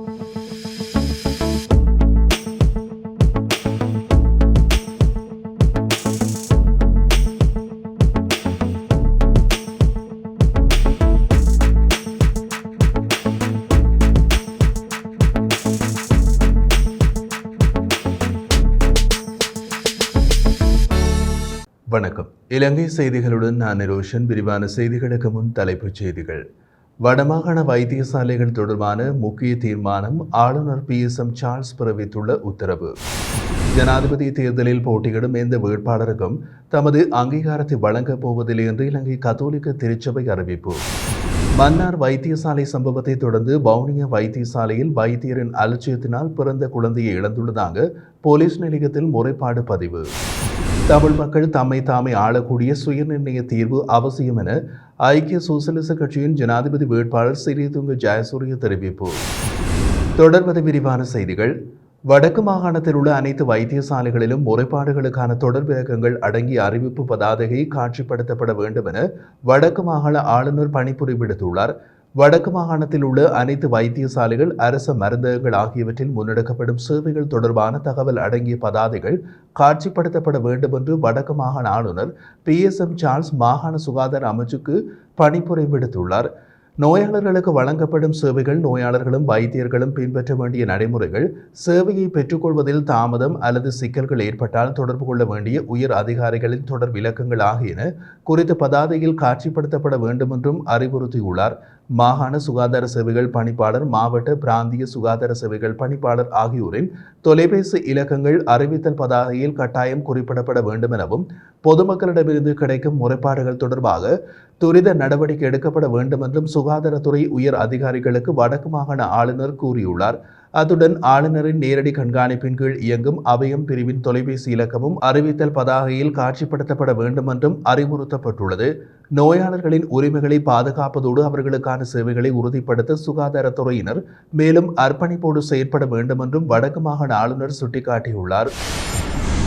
வணக்கம். இலங்கை செய்திகளுடன் நான் நிரோஷன். விரிவான செய்திகளுக்கு முன் தலைப்புச் செய்திகள். வடமாகாண வைத்தியசாலைகள் தொடர்பான முக்கிய தீர்மானம் ஆளுநர் PSM சார்ல்ஸ் பிறப்பித்துள்ள உத்தரவு. ஜனாதிபதி தேர்தலில் போட்டியிடும் எந்த வேட்பாளருக்கும் தமது அங்கீகாரத்தை வழங்கப் போவதில்லை என்று இலங்கை கத்தோலிக்க திருச்சபை அறிவிப்பு. மன்னார் வைத்தியசாலை சம்பவத்தை தொடர்ந்து வவுனியா வைத்தியசாலையில் வைத்தியரின் அலட்சியத்தினால் பிறந்த குழந்தையை இழந்துள்ளதாக போலீஸ் நிலையத்தில் முறைப்பாடு பதிவு. தமிழ் மக்கள் தம்மை தாமே ஆளக்கூடிய சுயநிர்ணய தீர்வு அவசியம் என ஐக்கிய சோசலிச கட்சியின் ஜனாதிபதி வேட்பாளர் சிறிதுங்க ஜெயசூரிய தெரிவிப்பு. தொடர்வது விரிவான செய்திகள். வடக்கு மாகாணத்தில் உள்ள அனைத்து வைத்தியசாலைகளிலும் முறைப்பாடுகளுக்கான தொடர் விளக்கங்கள் அடங்கிய அறிவிப்பு பதாதையை காட்சிப்படுத்தப்பட வேண்டும் என வடக்கு மாகாண ஆளுநர் பணிப்புரை விடுத்துள்ளார். வடக்கு மாகாணத்தில் உள்ள அனைத்து வைத்தியசாலைகள், அரச மருந்தகங்கள் ஆகியவற்றில் முன்னெடுக்கப்படும் சேவைகள் தொடர்பான தகவல் அடங்கிய பதாதைகள் காட்சிப்படுத்தப்பட வேண்டும் என்று வடக்கு மாகாண ஆளுநர் PSM சார்ல்ஸ் மாகாண சுகாதார அமைச்சுக்கு பணிப்புரை விடுத்துள்ளார். நோயாளர்களுக்கு வழங்கப்படும் சேவைகள், நோயாளர்களும் வைத்தியர்களும் பின்பற்ற வேண்டிய நடைமுறைகள், சேவையை பெற்றுக்கொள்வதில் தாமதம் அல்லது சிக்கல்கள் ஏற்பட்டால் தொடர்பு கொள்ள வேண்டிய உயர் அதிகாரிகளின் தொடர் விளக்கங்கள் ஆகியன குறித்த பதாதையில் காட்சிப்படுத்தப்பட வேண்டும் என்றும் அறிவுறுத்தியுள்ளார். மாகாண சுகாதார சேவைகள் பணிப்பாளர், மாவட்ட பிராந்திய சுகாதார சேவைகள் பணிப்பாளர் ஆகியோரின் தொலைபேசி இலக்கங்கள் அறிவித்தல் பதாகையில் கட்டாயம் குறிப்பிடப்பட வேண்டும் எனவும், பொதுமக்களிடமிருந்து கிடைக்கும் முறைப்பாடுகள் தொடர்பாக துரித நடவடிக்கை எடுக்கப்பட வேண்டும் என்றும் சுகாதாரத்துறை உயர் அதிகாரிகளுக்கு வடக்கு மாகாண ஆளுநர் கூறியுள்ளார். அத்துடன் ஆளுநரின் நேரடி கண்காணிப்பின் கீழ் இயங்கும் அபயம் பிரிவின் தொலைபேசி இலக்கமும் அறிவித்தல் பதாகையில் காட்சிப்படுத்தப்பட வேண்டும் என்றும் அறிவுறுத்தப்பட்டுள்ளது. நோயாளர்களின் உரிமைகளை பாதுகாப்பதோடு அவர்களுக்கான சேவைகளை உறுதிப்படுத்த சுகாதாரத்துறையினர் மேலும் அர்ப்பணிப்போடு செயற்பட வேண்டும் என்றும் வடக்கு மாகாண ஆளுநர் சுட்டிக்காட்டியுள்ளார்.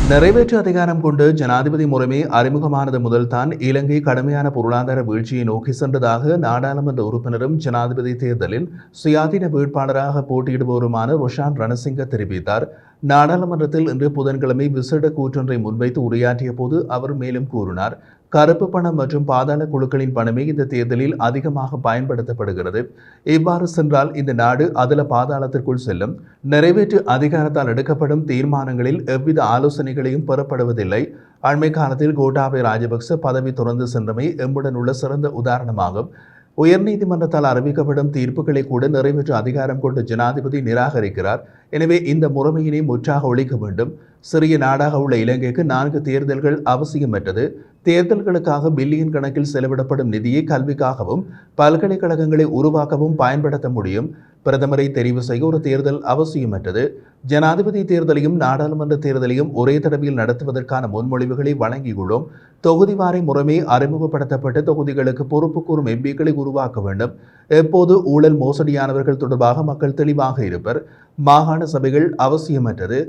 நிறைவேற்று அதிகாரம் கொண்டு ஜனாதிபதி முறைமை அறிமுகமானது முதல்தான் இலங்கை கடுமையான பொருளாதார வீழ்ச்சியை நோக்கி சென்றதாக நாடாளுமன்ற உறுப்பினரும் ஜனாதிபதி தேர்தலில் சுயாதீன வேட்பாளராக போட்டியிடுபவருமான ரோஷான் ரணசிங்க தெரிவித்தார். நாடாளுமன்றத்தில் இன்று புதன்கிழமை விசேட கூற்றொன்றை முன்வைத்து உரையாற்றிய போது அவர் மேலும் கூறினார், கருப்பு பணம் மற்றும் பாதாள குழுக்களின் பணமே இந்த தேர்தலில் அதிகமாக பயன்படுத்தப்படுகிறது. இவ்வாறு சென்றால் இந்த நாடு அதில பாதாளத்திற்குள் செல்லும். நிறைவேற்று அதிகாரத்தால் எடுக்கப்படும் தீர்மானங்களில் எவ்வித ஆலோசனைகளையும் பெறப்படுவதில்லை. அண்மை காலத்தில் கோட்டாபய ராஜபக்ச பதவி துறந்து சென்றமை எம்முடன் உள்ள சிறந்த உதாரணமாகும். உயர்நீதிமன்றத்தால் அறிவிக்கப்படும் தீர்ப்புகளை கூட நிறைவேற்று அதிகாரம் கொண்டு ஜனாதிபதி நிராகரிக்கிறார். எனவே இந்த முறைமையினை முற்றாக ஒழிக்க வேண்டும். சிறிய நாடாக உள்ள இலங்கைக்கு 4 தேர்தல்கள் அவசியமற்றது. தேர்தல்களுக்காக பில்லியன் கணக்கில் செலவிடப்படும் நிதியை கல்விக்காகவும் பல்கலைக்கழகங்களை உருவாக்கவும் பயன்படுத்த முடியும். பிரதமரை தெரிவு செய்ய ஒரு தேர்தல் அவசியமற்றது. ஜனாதிபதி தேர்தலையும் நாடாளுமன்ற தேர்தலையும் ஒரே தடவையில் நடத்துவதற்கான முன்மொழிவுகளை வழங்கியுள்ளோம். தொகுதிவாரி முறைமை அறிமுகப்படுத்தப்பட்ட தொகுதிகளுக்கு பொறுப்பு கூறும் எம்பிக்களை உருவாக்க வேண்டும். எப்போது ஊழல் மோசடியானவர்கள் தொடர்பாக மக்கள் தெளிவாக இருப்பர். மாகாண சபைகள் அவசியமற்றது.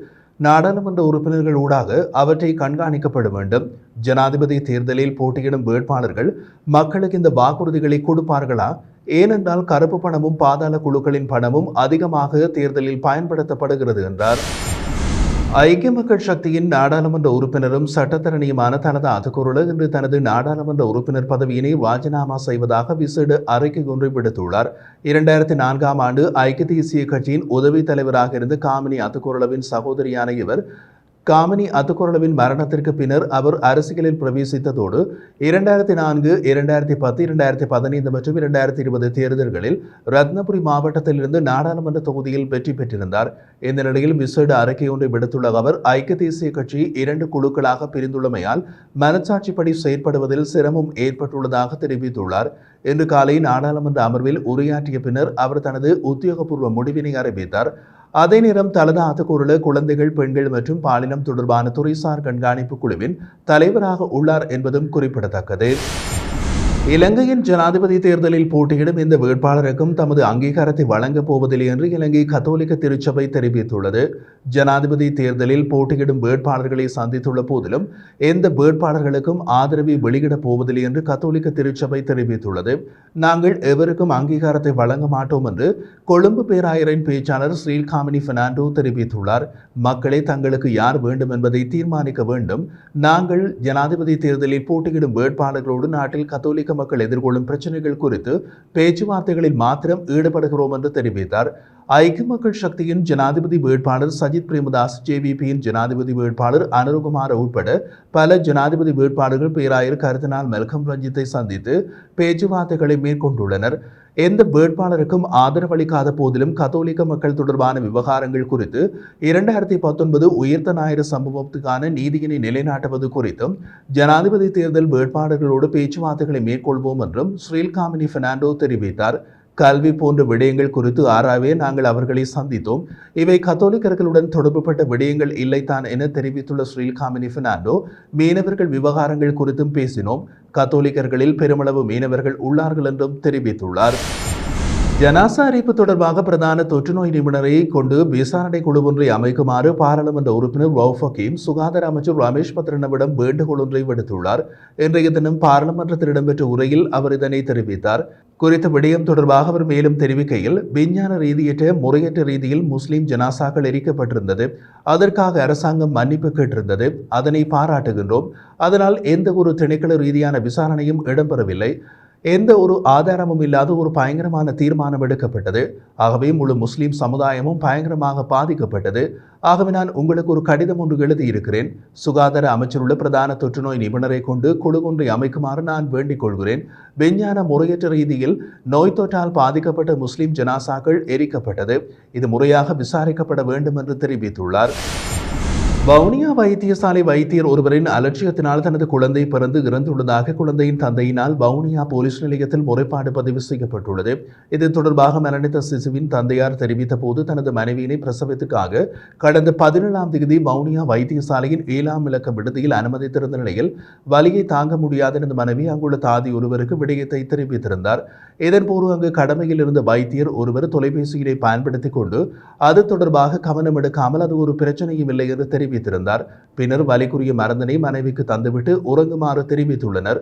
நாடாளுமன்ற உறுப்பினர்கள் ஊடாக அவற்றை கண்காணிக்கப்பட வேண்டும். ஜனாதிபதி தேர்தலில் போட்டியிடும் வேட்பாளர்கள் மக்களுக்கு இந்த வாக்குறுதிகளை கொடுப்பார்களா? ஏனென்றால் கருப்பு பணமும் பாதாள குழுக்களின் பணமும் அதிகமாக தேர்தலில் பயன்படுத்தப்படுகிறது என்றார். ஐக்கிய மக்கள் சக்தியின் நாடாளுமன்ற உறுப்பினரும் சட்டத்தரணியுமான தனது அதுகுரல இன்று தனது நாடாளுமன்ற உறுப்பினர் பதவியினை ராஜினாமா செய்வதாக விசேட அறிக்கை ஒன்றை விடுத்துள்ளார். 2004ஆம் ஆண்டு ஐக்கிய தேசிய கட்சியின் உதவி தலைவராக இருந்த காமினி அதுகுரலவின் சகோதரியான இவர் காமினி அதுகுரலவின் மரணத்திற்கு பின்னர் அவர் அரசியலில் பிரவேசித்ததோடு 2004, 2010, 2015 மற்றும் 2020 தேர்தல்களில் ரத்னபுரி மாவட்டத்திலிருந்து நாடாளுமன்ற தொகுதியில் வெற்றி பெற்றிருந்தார். இந்த நிலையில் விசேட அறிக்கை ஒன்றை விடுத்துள்ள அவர் ஐக்கிய தேசிய கட்சி 2 குழுக்களாக பிரிந்துள்ளமையால் மனச்சாட்சிப்படி செயற்படுவதில் சிரமம் ஏற்பட்டுள்ளதாக தெரிவித்துள்ளார். இன்று காலை நாடாளுமன்ற அமர்வில் உரையாற்றிய பின்னர் அவர் தனது உத்தியோகபூர்வ முடிவினை அறிவித்தார். அதே நேரம் தலதா அதுகுரல குழந்தைகள், பெண்கள் மற்றும் பாலினம் தொடர்பான துறைசார் கண்காணிப்பு குழுவின் தலைவராக உள்ளார் என்பதும் குறிப்பிடத்தக்கது. இலங்கையின் ஜனாதிபதி தேர்தலில் போட்டியிடும் இந்த வேட்பாளருக்கும் தமது அங்கீகாரத்தை வழங்கப் போவதில்லை என்று இலங்கை கத்தோலிக்க திருச்சபை தெரிவித்துள்ளது. ஜனாதிபதி தேர்தலில் போட்டியிடும் வேட்பாளர்களை சந்தித்துள்ள போதிலும் எந்த வேட்பாளர்களுக்கும் ஆதரவை வெளியிடப் போவதில்லை என்று கத்தோலிக்க திருச்சபை தெரிவித்துள்ளது. நாங்கள் எவருக்கும் அங்கீகாரத்தை வழங்க மாட்டோம் என்று கொழும்பு பேராயரின் பேச்சாளர் ஸ்ரீல்காமினி பெர்னாண்டோ தெரிவித்துள்ளார். மக்களே தங்களுக்கு யார் வேண்டும் என்பதை தீர்மானிக்க வேண்டும். நாங்கள் ஜனாதிபதி தேர்தலில் போட்டியிடும் வேட்பாளர்களோடு நாட்டில் கத்தோலிக்க மக்கள் எதிர்கொள்ளும் பிரச்சனைகள் குறித்து பேச்சுவார்த்தைகளில் மாத்திரம் ஈடுபடுகிறோம் என்று தெரிவித்தார். ஐக்கிய மக்கள் சக்தியின் ஜனாதிபதி வேட்பாளர் சஜித் பிரேமதாஸ், ஜேவிபியின் ஜனாதிபதி வேட்பாளர் அனுருகுமார் உட்பட பல ஜனாதிபதி வேட்பாளர்கள் பேராயர் கர்தினால் மெல்கம் ரஞ்சித்தை சந்தித்து பேச்சுவார்த்தைகளை மேற்கொண்டுள்ளனர். எந்த வேட்பாளருக்கும் ஆதரவளிக்காத போதிலும் கத்தோலிக்க மக்கள் தொடர்பான விவகாரங்கள் குறித்து 2019 உயிர்த்த ஞாயிறு சம்பவத்துக்கான நீதியினை நிலைநாட்டுவது குறித்தும் ஜனாதிபதி தேர்தல் வேட்பாளர்களோடு பேச்சுவார்த்தைகளை மேற்கொள்வோம் என்றும் ஸ்ரீல்காமினி பெர்னாண்டோ தெரிவித்தார். கல்வி போன்ற விடயங்கள் குறித்து ஆராயவே நாங்கள் அவர்களை சந்தித்தோம். இவை கத்தோலிக்கர்களுடன் தொடர்புபட்ட விடயங்கள் இல்லைத்தான் என தெரிவித்துள்ள ஸ்ரீல்காமினி பெர்னாண்டோ, மீனவர்கள் விவகாரங்கள் குறித்தும் பேசினோம். கத்தோலிக்கர்களில் பெருமளவு மீனவர்கள் உள்ளார்கள் என்றும் தெரிவித்துள்ளார். ஜனாசா அறிவிப்பு தொடர்பாக பிரதான தொற்றுநோய் நிபுணரை கொண்டு விசாரணை குழு ஒன்றை அமைக்குமாறு பாராளுமன்ற உறுப்பினர் ரவுஃப் ஹக்கீம் சுகாதார அமைச்சர் ரமேஷ் பத்ரனவிடம் வேண்டுகோள் ஒன்றை விடுத்துள்ளார். இன்றைய தினம் பாராளுமன்றத்தில் இடம்பெற்ற உரையில் அவர் இதனை தெரிவித்தார். குறித்த விடயம் தொடர்பாக அவர் மேலும் தெரிவிக்கையில், விஞ்ஞான ரீதியற்ற முறையற்ற ரீதியில் முஸ்லிம் ஜனாசாக்கள் எரிக்கப்பட்டிருந்தது. அதற்காக அரசாங்கம் மன்னிப்பு கேட்டிருந்தது. அதனை பாராட்டுகின்றோம். அதனால் எந்த ஒரு திணைக்கள ரீதியான விசாரணையும் இடம்பெறவில்லை. எந்த ஒரு ஆதாரமும் இல்லாத ஒரு பயங்கரமான தீர்மானம் எடுக்கப்பட்டது. ஆகவே முழு முஸ்லிம் சமுதாயமும் பயங்கரமாக பாதிக்கப்பட்டது. ஆகவே நான் உங்களுக்கு ஒரு கடிதம் ஒன்று எழுதியிருக்கிறேன். சுகாதார அமைச்சருள்ள பிரதான தொற்றுநோய் நிபுணரை கொண்டு குழு ஒன்றை அமைக்குமாறு நான் வேண்டிக் கொள்கிறேன். விஞ்ஞான முறையற்ற ரீதியில் நோய் தொற்றால் பாதிக்கப்பட்ட முஸ்லிம் ஜனாசாக்கள் எரிக்கப்பட்டது. இது முறையாக விசாரிக்கப்பட வேண்டும் என்று தெரிவித்துள்ளார். வவுனியா வைத்தியசாலை வைத்தியர் ஒருவரின் அலட்சியத்தினால் தனது குழந்தை பிறந்து இறந்துள்ளதாக குழந்தையின் தந்தையினால் வவுனியா போலீஸ் நிலையத்தில் முறைப்பாடு பதிவு செய்யப்பட்டுள்ளது. இது தொடர்பாக மரணித்த சிசுவின் தந்தையார் தெரிவித்த போது, தனது மனைவியினை பிரசவத்துக்காக கடந்த 17ஆம் தேதி வவுனியா வைத்தியசாலையின் 7ஆம் இலக்க விடுதியில் அனுமதித்திருந்த நிலையில் வலியை தாங்க முடியாத எனது மனைவி அங்குள்ள தாதி ஒருவருக்கு விடயத்தை தெரிவித்திருந்தார். இதன்போது அங்கு கடமையில் இருந்த வைத்தியர் ஒருவர் தொலைபேசியினை பயன்படுத்திக் கொண்டு அது தொடர்பாக கவனம் எடுக்காமல் அது ஒரு பிரச்சனையும் இல்லை என்று தெரிவித்திருந்தார். பின்னர் வலிக்குரிய மருந்தினை மனைவிக்கு தந்துவிட்டு உறங்குமாறு தெரிவித்துள்ளனர்.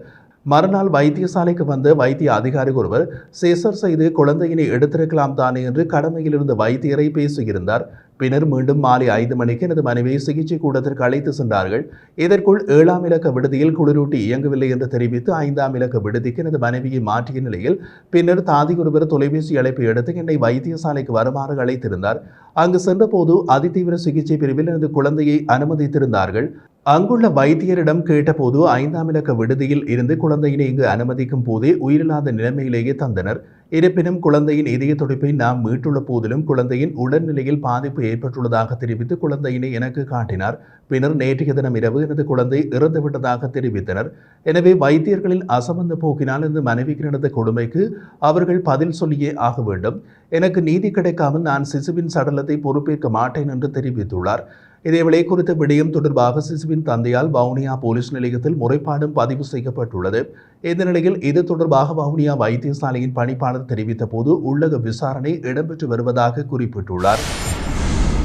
மறுநாள் வைத்தியசாலைக்கு வந்த வைத்திய அதிகாரி ஒருவர் சேசர் செய்து குழந்தையினை எடுத்திருக்கலாம் தானே என்று கடமையில் இருந்த வைத்தியரை பேசியிருந்தார். பின்னர் மீண்டும் மாலை 5 மணிக்கு எனது மனைவியை சிகிச்சை கூடத்திற்கு அழைத்து சென்றார்கள். இதற்குள் 7ஆம் இலக்க விடுதியில் குளிரூட்டி இயங்கவில்லை என்று தெரிவித்து 5ஆம் இலக்க விடுதிக்கு எனது மனைவியை மாற்றிய நிலையில் பின்னர் தாதி ஒருவர் தொலைபேசி அழைப்பை எடுத்து என்னை வைத்தியசாலைக்கு வருமாறு அழைத்திருந்தார். அங்கு சென்றபோது அதிதீவிர சிகிச்சை பிரிவில் எனது குழந்தையை அனுமதித்திருந்தார்கள். அங்குள்ள வைத்தியரிடம் கேட்டபோது 5ஆம் இலக்க விடுதியில் இருந்து குழந்தையினை இங்கு அனுமதிக்கும் போதே உயிரில்லாத நிலைமையிலேயே தந்தனர். இருப்பினும் குழந்தையின் இதய துடிப்பை நாம் மீட்டுள்ள போதிலும் குழந்தையின் உடல்நிலையில் பாதிப்பு ஏற்பட்டுள்ளதாக தெரிவித்து குழந்தையினை எனக்கு காட்டினார். பின்னர் நேற்றைய தினம் இரவு எனது குழந்தை இறந்துவிட்டதாக தெரிவித்தனர். எனவே வைத்தியர்களின் அசமந்த போக்கினால் எனது மனைவிக்கு நடந்த கொடுமைக்கு அவர்கள் பதில் சொல்லியே ஆக வேண்டும். எனக்கு நீதி கிடைக்காமல் நான் சிசுவின் சடலத்தை பொறுப்பேற்க மாட்டேன் என்று தெரிவித்துள்ளார். இதேவேளை குறித்த விடயம் தொடர்பாக சிசுவின் தந்தையால் வவுனியா போலீஸ் நிலையத்தில் முறைப்பாடும் பதிவு செய்யப்பட்டுள்ளது. இந்த நிலையில் இது தொடர்பாக வவுனியா வைத்தியசாலையின் பணிப்பாளர் தெரிவித்த போது உள்ளக விசாரணை இடம்பெற்று வருவதாக குறிப்பிட்டுள்ளார்.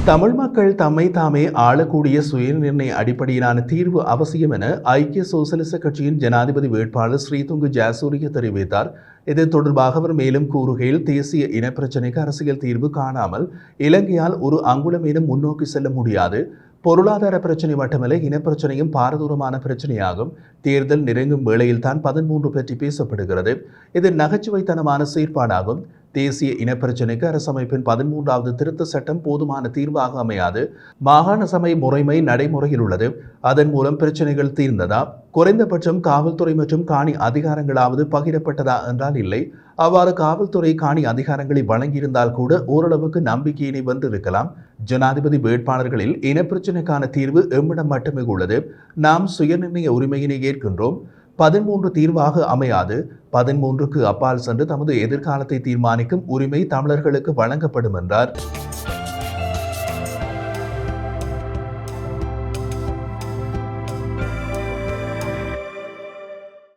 தமிழ் மக்கள் தம்மை தாமே ஆளக்கூடிய சுயநிர்ணய அடிப்படையிலான தீர்வு அவசியம் என ஐக்கிய சோசலிச கட்சியின் ஜனாதிபதி வேட்பாளர் ஸ்ரீதுங்கு ஜாசூரிய தெரிவித்தார். இது தொடர்பாக அவர் மேலும் கூறுகையில், தேசிய இனப்பிரச்சினைக்கு அரசியல் தீர்வு காணாமல் இலங்கையால் ஒரு அங்குலமேனும் முன்னோக்கி செல்ல முடியாது. பொருளாதார பிரச்சனை மட்டுமல்ல, இனப்பிரச்சனையும் பாரதூரமான பிரச்சனையாகும். தேர்தல் நெருங்கும் வேளையில்தான் 13 பற்றி பேசப்படுகிறது. இது நகைச்சுவைத்தனமான செயற்பாடாகும். தேசிய இனப்பிரச்சினைக்கு அரசமைப்பின் 13வது திருத்த சட்டம் போதுமான தீர்வாக அமையாது. மாகாண சபை முறைமை நடைமுறையில் உள்ளது. அதன் மூலம் பிரச்சனைகள் தீர்ந்ததா? குறைந்தபட்சம் காவல்துறை மற்றும் காணி அதிகாரங்களாவது பகிரப்பட்டதா என்றால் இல்லை. அவ்வாறு காவல்துறை காணி அதிகாரங்களை வழங்கியிருந்தால் கூட ஓரளவுக்கு நம்பிக்கையினை வென்றிருக்கலாம். ஜனாதிபதி வேட்பாளர்களில் இனப்பிரச்சினைக்கான தீர்வு எம்மிடம் மட்டுமே உள்ளது. நாம் சுயநிர்ணய உரிமையினை ஏற்கின்றோம். 13 தீர்வாக அமையாது. 13க்கு அப்பால் சென்று தமது எதிர்காலத்தை தீர்மானிக்கும் உரிமை தமிழர்களுக்கு வழங்கப்படும் என்றார்.